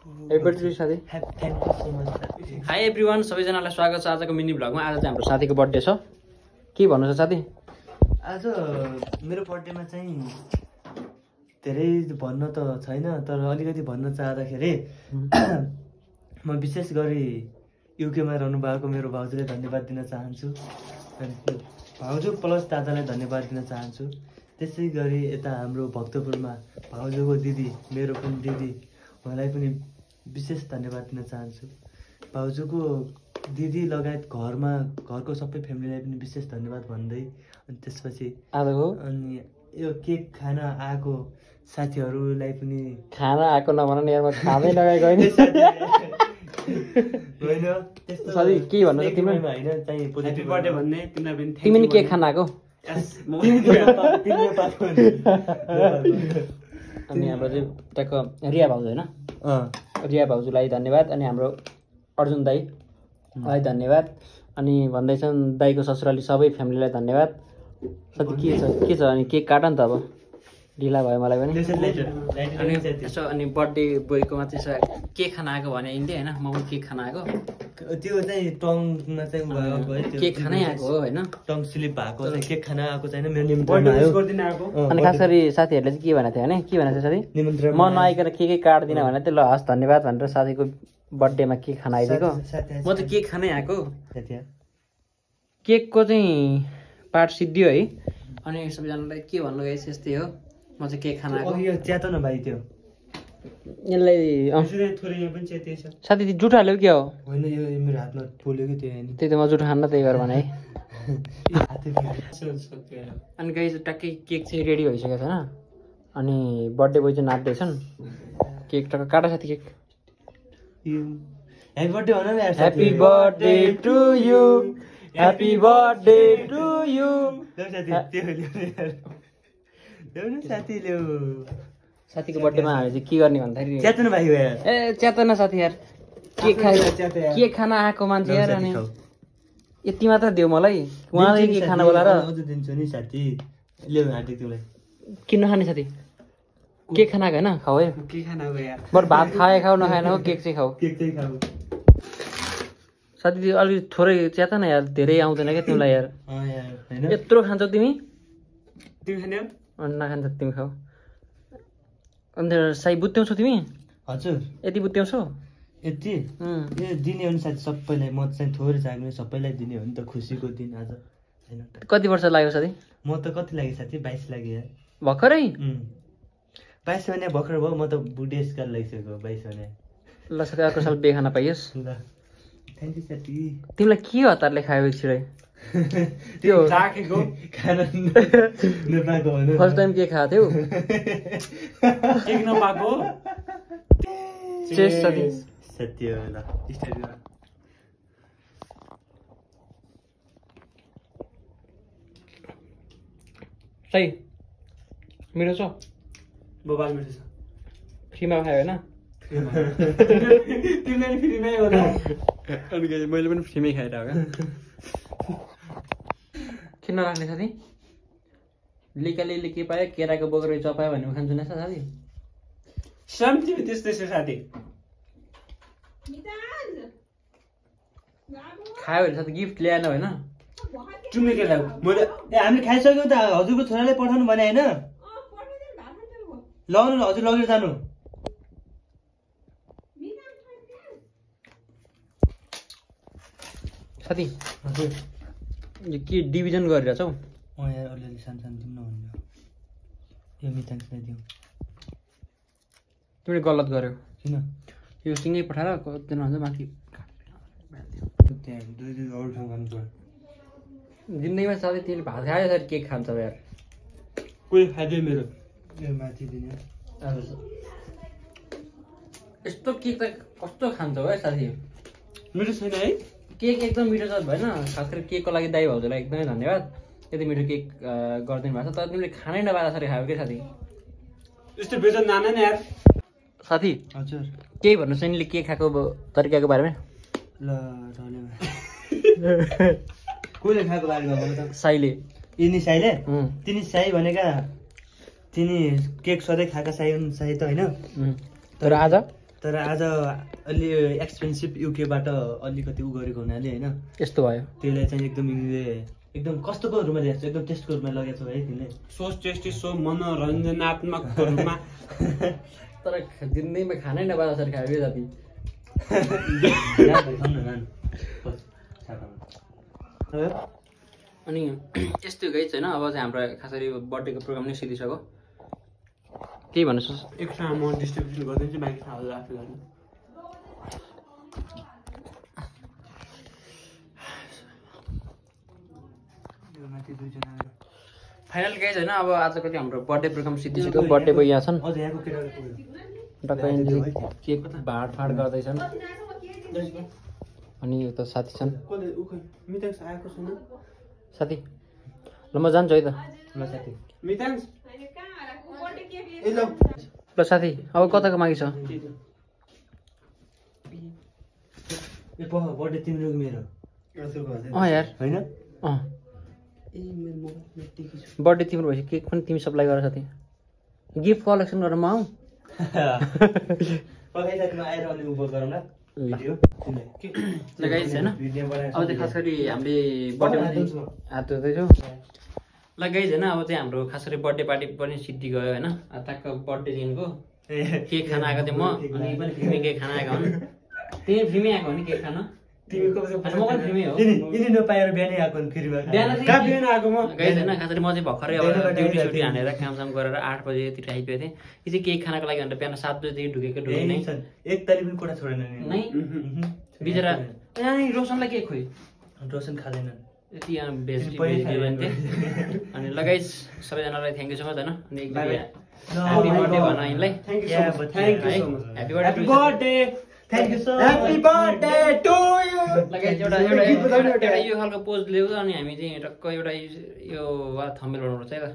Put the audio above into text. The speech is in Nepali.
हाई एभ्रिवान, सबैजनालाई स्वागत छ आजको मिनी भ्लगमा। आज चाहिँ हाम्रो साथीको बर्थडे छ। के भन्नु छ साथी? आज मेरो बर्थडेमा चाहिँ धेरै भन्न त छैन, तर अलिकति भन्न चाहँदाखेरि म विशेष गरी युकेमा रहनु भएको मेरो भाउजूलाई धन्यवाद दिन चाहन्छु। भाउजू प्लस दादालाई धन्यवाद दिन चाहन्छु। त्यसै गरी यता हाम्रो भक्तपुरमा भाउजूको दिदी, मेरो पनि दिदी, उहाँलाई पनि विशेष धन्यवाद दिन चाहन्छु। भाउजूको दिदी लगायत घरको सबै फ्यामिलीलाई पनि विशेष धन्यवाद भन्दै अनि त्यसपछि अनि यो केक खान आएको साथीहरूलाई पनि खाना आएको नभन नि यार, म खाँदै लगाएको होइन। होइन त्यस्तो साथी के भन्नु छ तिम्रो? हैन चाहिँ पोजिटिभ बर्थडे भन्ने तिमीलाई पनि तिमी नि केक खान आएको? अनि हाम्रो चाहिँ उताको रिया भाउजू होइन, रिया भाउजूलाई धन्यवाद। अनि हाम्रो अर्जुन दाईलाई धन्यवाद। अनि भन्दैछन् दाईको ससुराली सबै फ्यामिलीलाई धन्यवाद। साथी के छ अनि केक काट नि त, अब ढिला भयो मलाई पनि। अनि यसो अनि बर्थडे बोयकोमा चाहिँ केक खान आएको भने यिनले होइन, म पनि केक खान आएको। त्यो चाहिँ टङमा चाहिँ केक खानै आएको हो होइन, टङ स्लिप भएको केक खान आएको छैन। मेरो निमन्त्रण आयो। अनि खास गरी साथीहरूले चाहिँ के भनेको थियो भने, के भनेको थियो साथी? निमन्त्रण म नआइकन केकै काट्दिनँ भने त ल हस् धन्यवाद भनेर साथीको बर्थडेमा केक खान आइदिएको। म त केक खानै आएको। केकको चाहिँ पार्ट सिद्धियो है। अनि सबैजनालाई के भन्नु गाइस, यस्तै हो। म चाहिँ केक खान आएको। यो च्यातो न भाइ, त्यो यसलाई साथी जुठो हाल्यो क्या हो? होइन यो मेरो हातमा पोल्यो कि त्यो होइन। त्यही त म जुठो खान्न त्यही भएर भने है। अनि गाइस ट्याक्कै केक चाहिँ रेडी भइसकेको छैन। अनि बर्थडे बोय चाहिँ नाच्दैछन्। केक टक्क काट साथी केक। ह्यापी बर्थडे भन न यार। Happy birthday to you, happy birthday to you. साथी ल्याउ। साथीको बर्थडेमा हामी चाहिँ के गर्ने भन्दाखेरि च्यातन भाइ यार। ए च्यातन साथी यार, केक केक खान आएको मान्छे यार। अनि यति मात्र देऊ मलाई, उहाँले के खाना बोलाएर दिन्छु नि साथी। ल्याउ हार्दिक तिमीलाई। किन नखाने साथी? केक खाना आएको होइन, खाऊ है। के खाना हो यार? बरु भात खाए खाऊ नखाएन हो, केक चाहिँ खाऊ। केक चाहिँ खाऊ साथी। अलिक थोरै च्यात न यार, धेरै आउँदैन क्या तिमीलाई यार। यत्रो खान्छौ तिमी? तिमी खाने हो? अनि नखान्छ तिमी खाऊ। अन्त साई बुत्याउँछौ तिमी? हजुर। यति बुत्याउँछौ? यति ए दिने हो नि साथी सबैलाई। म चाहिँ थोरै चाहने सबैलाई दिने हो नि त, खुसीको दिन आज होइन। कति वर्ष लाग्यो साथी? म त कति लाग्यो साथी? 22 लाग्यो यार। भर्खरै? 22 भने भर्खर भयो। म त बुढेसकाल लागिसक्यो 22 भने। ल साथी अर्को साल बिहे खान पाइयोस्। ल थ्याङ्क यू साथी। तिमीलाई के हतारले खायो छिरै? त्यो राखेको खाना नपाएको हो। फर्स्ट टाइम के खाएको थियौ? केक नपाएको चेस साथी। सत्य ल स्टार्ट। सही मिठो छ? बबाल मिठो छ। फ्रीमा खायो होइन? तिमीले नि फ्रीमै हो र? अनि मैले पनि फ्रीमै खाएर हो क्या। किन राख्ने साथी? लिकाले के पायो, केराको बोक्रो चपायो भने खान्छु न साथी। शान्ति त्यस्तै छ साथी। खायो भने साथी गिफ्ट ल्याएन होइन? तिमीले के ल्याऊ? मैले हामीले खाइसक्यौँ त। हजुरको छोरालाई पठाउनु भने होइन? ल हजुर लगेर जानु। साथी हजुर यो के डिभिजन गरिरहेछौ? यार अलिअलि सानो सानो दिउँ न भन्नु। यो मिताङ्सलाई दिउँ। तिमीले गलत गर्यौ। किन? यो सँगै पठाएर कतिजना हुन्छ माथि त्यहाँ दुई अरू ठाउँ खानु पर्यो। जिन्दगीमा साथी तिमीले भात खायो साथी केक खान्छ यार। कोही खाँदै मेरो यो माथि दिने। यस्तो केक त कस्तो खान्छौ है साथी? मिठो छैन है? केक एकदम मिठो छ भएन? खास गरी केकको लागि दाई भाउजूलाई एकदमै धन्यवाद। यति मिठो केक गरिदिनु भएको छ। तर तिमीले खानै नपाएको जसरी खायो क्या साथी। यस्तो बेचन नाना नि यार। साथी हजुर केही भन्नु छ यिनले केक खाएको तरिकाको बारेमा? ल कसले खाएको बारेमा भन त। साईले। यिनी साईले? तिनी साई भनेका तिनी केक सधैँ खाएका साई हुन् साई त होइन? तर आज तर आज अलि एक्सपेन्सिभ युकेबाट अलिकति उ गरेको हुनाले होइन यस्तो भयो त्यसलाई चाहिँ एकदम यिनीले एकदम कस्तोको रूपमा ल्याएको छ, एकदम टेस्टको रूपमा लगेको छ है तिमीले। सो टेस्टी सो मनोरञ्जनात्मक रूपमा तर जिन्दगीमा खानै नपाए जसरी खायो कि जति अनि यस्तो गई छैन। अब चाहिँ हाम्रो खास गरी बर्थडेको प्रोग्राम नै सिधिसक्यो। केही भन्नुहोस्? एकसँग म डिस्ट्रिब्युसन गरिदिन्छु, बाँकी थाहा आफै गर्नु। फाइनल केही छैन। अब आजको चाहिँ हाम्रो बर्थडे प्रोग्राम सिधिसक्यो। बर्थडे बोय यहाँ छन्, टक्कै केक भाँडफाँड गर्दैछन्। अनि उता साथी छन्। साथी ल म जान्छु है त। ल साथी अब कताको मागी छ? बर्थडे तिम्रो कि मेरो? यार होइन बर्थडे तिम्रो भएपछि केक पनि तिमी सप्लाई गर साथी। गिफ्ट कलेक्सन गरेर म आऊ। पकाइसक्नु आएर अनि उभो गरौँ न भिडियो। लगाइस हैन। अब चाहिँ खास गरी हामीले बर्थडेमा हात धुँदैछौँ। ल गाइज होइन, अब चाहिँ हाम्रो खास गरी बर्थडे पार्टी पनि सिद्धि गयो होइन। ट्याक्क बर्थडेदेखिको केक खान आएको थिएँ म, अनि पनि फ्रीमै केक खान आएको हुन्। तिमी फ्रीमै आएको हो नि केक खान? म पनि फ्रीमै हो। यिनी नपाएर बिहानै आएको फेरिमा बिहान आएको म गाइज होइन, खास गरी म चाहिँ भर्खरै अब ड्युटी सुटी हानेर कामसाम गरेर 8 बजेतिर आइपुगेको थिएँ। यो चाहिँ केक खानको लागि भनेर बिहान 7 बजेदेखि ढुकेको नै एक तारिक पनि कोठा छोडेन नै बिचरा। रोशनलाई केक खोइ, रोशन खाँदैन यति यहाँ भेज दिन्थे। अनि लगाइज सबैजनालाई थ्याङ्क यू सो मच होइन। अनि एकदम ह्याप्पी बर्थडे भन यिनलाई। Happy birthday. Thank you so happy birthday to you. लगाइज एउटा यो खालको पोज ल्याउँछ अनि हामी चाहिँ टक्क एउटा यो थम्बनेल बनाउनुपर्छ है त।